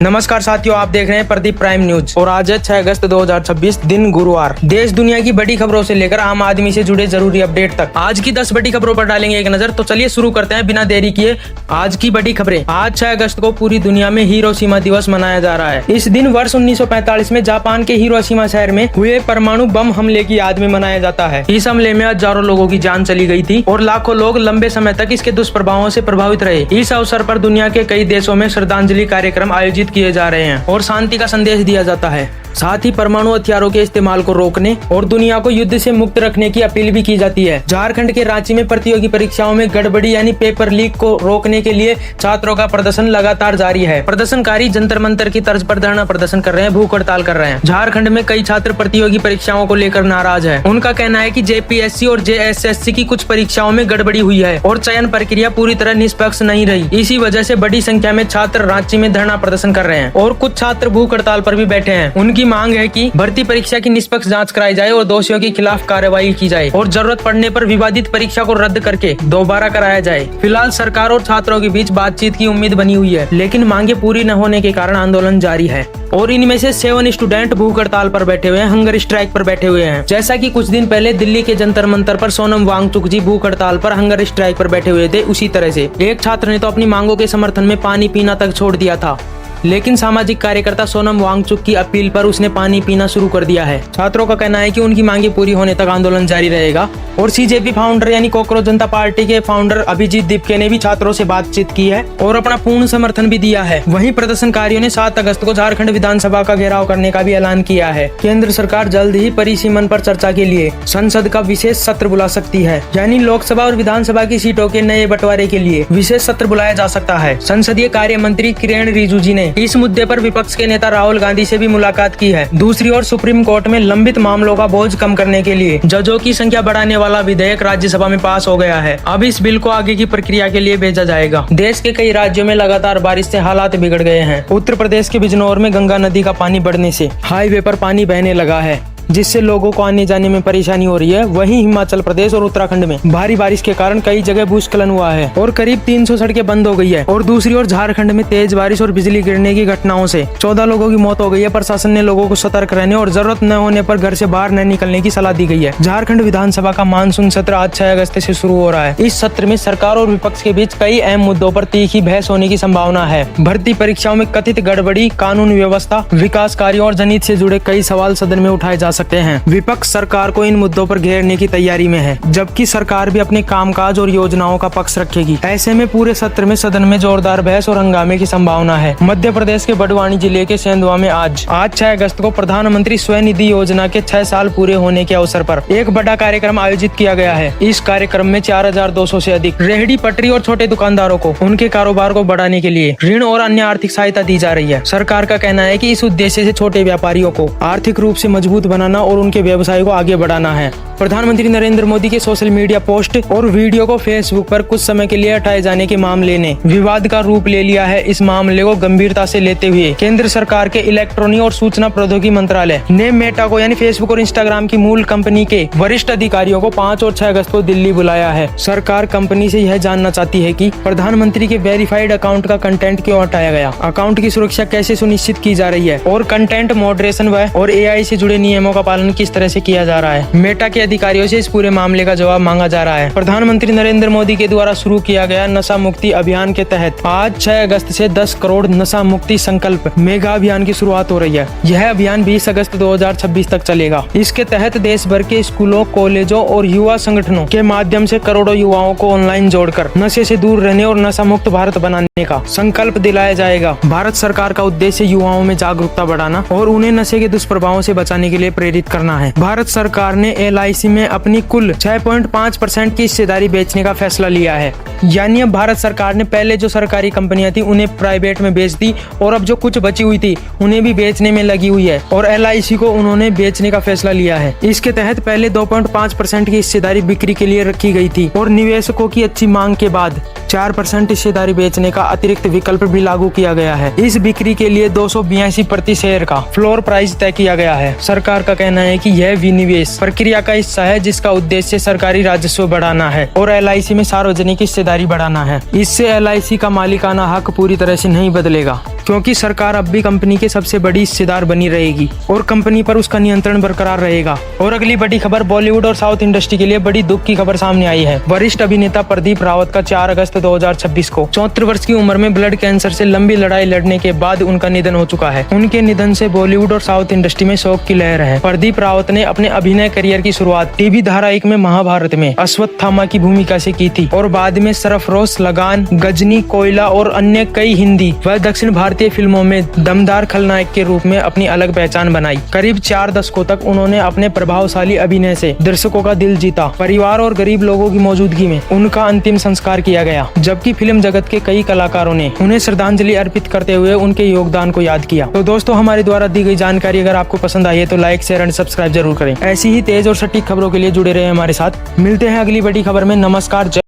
नमस्कार साथियों, आप देख रहे हैं प्रदीप प्राइम न्यूज और आज है 6 अगस्त 2026 दिन गुरुवार। देश दुनिया की बड़ी खबरों से लेकर आम आदमी से जुड़े जरूरी अपडेट तक आज की 10 बड़ी खबरों पर डालेंगे एक नजर। तो चलिए शुरू करते हैं बिना देरी किए आज की बड़ी खबरें। आज 6 अगस्त को पूरी दुनिया में हिरोशिमा दिवस मनाया जा रहा है। इस दिन वर्ष 1945 में जापान के हिरोशिमा शहर में हुए परमाणु बम हमले की याद में मनाया जाता है। इस हमले में हजारों लोगों की जान चली गई थी और लाखों लोग लंबे समय तक इसके दुष्प्रभावों से प्रभावित रहे। इस अवसर पर दुनिया के कई देशों में श्रद्धांजलि कार्यक्रम आयोजित किए जा रहे हैं और शांति का संदेश दिया जाता है। साथ ही परमाणु हथियारों के इस्तेमाल को रोकने और दुनिया को युद्ध से मुक्त रखने की अपील भी की जाती है। झारखंड के रांची में प्रतियोगी परीक्षाओं में गड़बड़ी यानी पेपर लीक को रोकने के लिए छात्रों का प्रदर्शन लगातार जारी है। प्रदर्शनकारी जंतर मंतर की तर्ज पर धरना प्रदर्शन कर रहे हैं, भूख हड़ताल कर रहे हैं। झारखंड में कई छात्र प्रतियोगी परीक्षाओं को लेकर नाराज है। उनका कहना है कि जेपीएससी और जेएसएससी की कुछ परीक्षाओं में गड़बड़ी हुई है और चयन प्रक्रिया पूरी तरह निष्पक्ष नहीं रही। इसी वजह से बड़ी संख्या में छात्र रांची में धरना प्रदर्शन कर रहे हैं और कुछ छात्र भूख हड़ताल पर भी बैठे हैं। उनकी मांग है कि भर्ती परीक्षा की निष्पक्ष जांच कराई जाए और दोषियों के खिलाफ कार्रवाई की जाए और जरूरत पड़ने पर विवादित परीक्षा को रद्द करके दोबारा कराया जाए। फिलहाल सरकार और छात्रों के बीच बातचीत की उम्मीद बनी हुई है, लेकिन मांगे पूरी न होने के कारण आंदोलन जारी है और इनमें से 7 स्टूडेंट भूख हड़ताल पर बैठे हुए हैं, हंगर स्ट्राइक पर बैठे हुए हैं। जैसा कि कुछ दिन पहले दिल्ली के जंतर मंतर पर सोनम वांगचुक जी भूख हड़ताल पर हंगर स्ट्राइक पर बैठे हुए थे, उसी तरह से एक छात्र ने तो अपनी मांगों के समर्थन में पानी पीना तक छोड़ दिया था, लेकिन सामाजिक कार्यकर्ता सोनम वांगचुक की अपील पर उसने पानी पीना शुरू कर दिया है। छात्रों का कहना है कि उनकी मांगे पूरी होने तक आंदोलन जारी रहेगा और सीजेपी फाउंडर यानी कॉकरोच जनता पार्टी के फाउंडर अभिजीत दीपके ने भी छात्रों से बातचीत की है और अपना पूर्ण समर्थन भी दिया है। वहीं प्रदर्शनकारियों ने 7 अगस्त को झारखंड विधानसभा का घेराव करने का भी ऐलान किया है। केंद्र सरकार जल्द ही परिसीमन पर चर्चा के लिए संसद का विशेष सत्र बुला सकती है, यानी लोकसभा और विधानसभा की सीटों के नए बंटवारे के लिए विशेष सत्र बुलाया जा सकता है। संसदीय कार्य मंत्री किरेन रिजिजू जी ने इस मुद्दे पर विपक्ष के नेता राहुल गांधी से भी मुलाकात की है। दूसरी ओर सुप्रीम कोर्ट में लंबित मामलों का बोझ कम करने के लिए जजों की संख्या बढ़ाने वाला विधेयक राज्यसभा में पास हो गया है। अब इस बिल को आगे की प्रक्रिया के लिए भेजा जाएगा। देश के कई राज्यों में लगातार बारिश से हालात बिगड़ गए हैं। उत्तर प्रदेश के बिजनौर में गंगा नदी का पानी बढ़ने से हाईवे पर पानी बहने लगा है, जिससे लोगों को आने जाने में परेशानी हो रही है। वहीं हिमाचल प्रदेश और उत्तराखंड में भारी बारिश के कारण कई जगह भूस्खलन हुआ है और करीब 300 सड़कें बंद हो गई है। और दूसरी ओर झारखंड में तेज बारिश और बिजली गिरने की घटनाओं से 14 लोगों की मौत हो गई है। प्रशासन ने लोगों को सतर्क रहने और जरूरत न होने पर घर से बाहर न निकलने की सलाह दी गई है। झारखंड विधानसभा का मानसून सत्र आज 6 अगस्त से शुरू हो रहा है। इस सत्र में सरकार और विपक्ष के बीच कई अहम मुद्दों पर तीखी बहस होने की संभावना है। भर्ती परीक्षाओं में कथित गड़बड़ी, कानून व्यवस्था, विकास कार्यों और जनहित से जुड़े कई सवाल सदन में उठाए जा सकते हैं। विपक्ष सरकार को इन मुद्दों पर घेरने की तैयारी में है, जबकि सरकार भी अपने कामकाज और योजनाओं का पक्ष रखेगी। ऐसे में पूरे सत्र में सदन में जोरदार बहस और हंगामे की संभावना है। मध्य प्रदेश के बड़वानी जिले के सेंधवा में आज 6 अगस्त को प्रधानमंत्री स्वनिधि योजना के 6 साल पूरे होने के अवसर पर एक बड़ा कार्यक्रम आयोजित किया गया है। इस कार्यक्रम में 4200 से अधिक रेहड़ी पटरी और छोटे दुकानदारों को उनके कारोबार को बढ़ाने के लिए ऋण और अन्य आर्थिक सहायता दी जा रही है। सरकार का कहना है कि इस उद्देश्य से छोटे व्यापारियों को आर्थिक रूप से मजबूत बनाना और उनके व्यवसाय को आगे बढ़ाना है। प्रधानमंत्री नरेंद्र मोदी के सोशल मीडिया पोस्ट और वीडियो को फेसबुक पर कुछ समय के लिए हटाए जाने के मामले ने विवाद का रूप ले लिया है। इस मामले को गंभीरता से लेते हुए केंद्र सरकार के इलेक्ट्रॉनिक और सूचना प्रौद्योगिकी मंत्रालय ने मेटा को यानी फेसबुक और इंस्टाग्राम की मूल कंपनी के वरिष्ठ अधिकारियों को 5 और 6 अगस्त को दिल्ली बुलाया है। सरकार कंपनी से यह जानना चाहती है कि प्रधानमंत्री के वेरीफाइड अकाउंट का कंटेंट क्यों हटाया गया, अकाउंट की सुरक्षा कैसे सुनिश्चित की जा रही है और कंटेंट मॉडरेशन और AI से जुड़े नियमों का पालन किस तरह से किया जा रहा है। मेटा के अधिकारियों से इस पूरे मामले का जवाब मांगा जा रहा है। प्रधानमंत्री नरेंद्र मोदी के द्वारा शुरू किया गया नशा मुक्ति अभियान के तहत आज 6 अगस्त से 10 करोड़ नशा मुक्ति संकल्प मेगा अभियान की शुरुआत हो रही है। यह अभियान 20 अगस्त 2026 तक चलेगा। इसके तहत देश भर के स्कूलों, कॉलेजों और युवा संगठनों के माध्यम से करोड़ों युवाओं को ऑनलाइन जोड़कर नशे से दूर रहने और नशा मुक्त भारत बनाने का संकल्प दिलाया जाएगा। भारत सरकार का उद्देश्य युवाओं में जागरूकता बढ़ाना और उन्हें नशे के दुष्प्रभावों से बचाने के लिए प्रेरित करना है। भारत सरकार ने LIC में अपनी कुल 6.5% की हिस्सेदारी बेचने का फैसला लिया है। यानी अब भारत सरकार ने पहले जो सरकारी कंपनियां थी उन्हें प्राइवेट में बेच दी और अब जो कुछ बची हुई थी उन्हें भी बेचने में लगी हुई है और LIC को उन्होंने बेचने का फैसला लिया है। इसके तहत पहले 2.5% की हिस्सेदारी बिक्री के लिए रखी गई थी और निवेशकों की अच्छी मांग के बाद 4% हिस्सेदारी बेचने का अतिरिक्त विकल्प भी लागू किया गया है। इस बिक्री के लिए 282 प्रति शेयर का फ्लोर प्राइस तय किया गया है। सरकार का कहना है कि यह विनिवेश प्रक्रिया का हिस्सा है जिसका उद्देश्य सरकारी राजस्व बढ़ाना है और LIC में सार्वजनिक हिस्सेदारी बढ़ाना है। इससे LIC का मालिकाना हक पूरी तरह से नहीं बदलेगा क्योंकि सरकार अब भी कंपनी के सबसे बड़ी हिस्सेदार बनी रहेगी और कंपनी पर उसका नियंत्रण बरकरार रहेगा। और अगली बड़ी खबर बॉलीवुड और साउथ इंडस्ट्री के लिए बड़ी दुख की खबर सामने आई है। वरिष्ठ अभिनेता प्रदीप रावत का 4 अगस्त 2026 को 74 वर्ष की उम्र में ब्लड कैंसर से लंबी लड़ाई लड़ने के बाद उनका निधन हो चुका है। उनके निधन से बॉलीवुड और साउथ इंडस्ट्री में शोक की लहर है। प्रदीप रावत ने अपने अभिनय करियर की शुरुआत टीवी धारावाहिक में महाभारत में अश्वत्थामा की भूमिका से की थी और बाद में सरफरोश, लगान, गजनी, कोयला और अन्य कई हिंदी व दक्षिण भारतीय फिल्मों में दमदार खलनायक के रूप में अपनी अलग पहचान बनाई। करीब 4 दशकों तक उन्होंने अपने प्रभावशाली अभिनय से दर्शकों का दिल जीता। परिवार और गरीब लोगों की मौजूदगी में उनका अंतिम संस्कार किया गया, जबकि फिल्म जगत के कई कलाकारों ने उन्हें श्रद्धांजलि अर्पित करते हुए उनके योगदान को याद किया। तो दोस्तों, हमारे द्वारा दी गई जानकारी अगर आपको पसंद आई है तो लाइक, शेयर एंड सब्सक्राइब जरूर करें। ऐसी ही तेज और सटीक खबरों के लिए जुड़े रहे हमारे साथ। मिलते हैं अगली बड़ी खबर में। नमस्कार।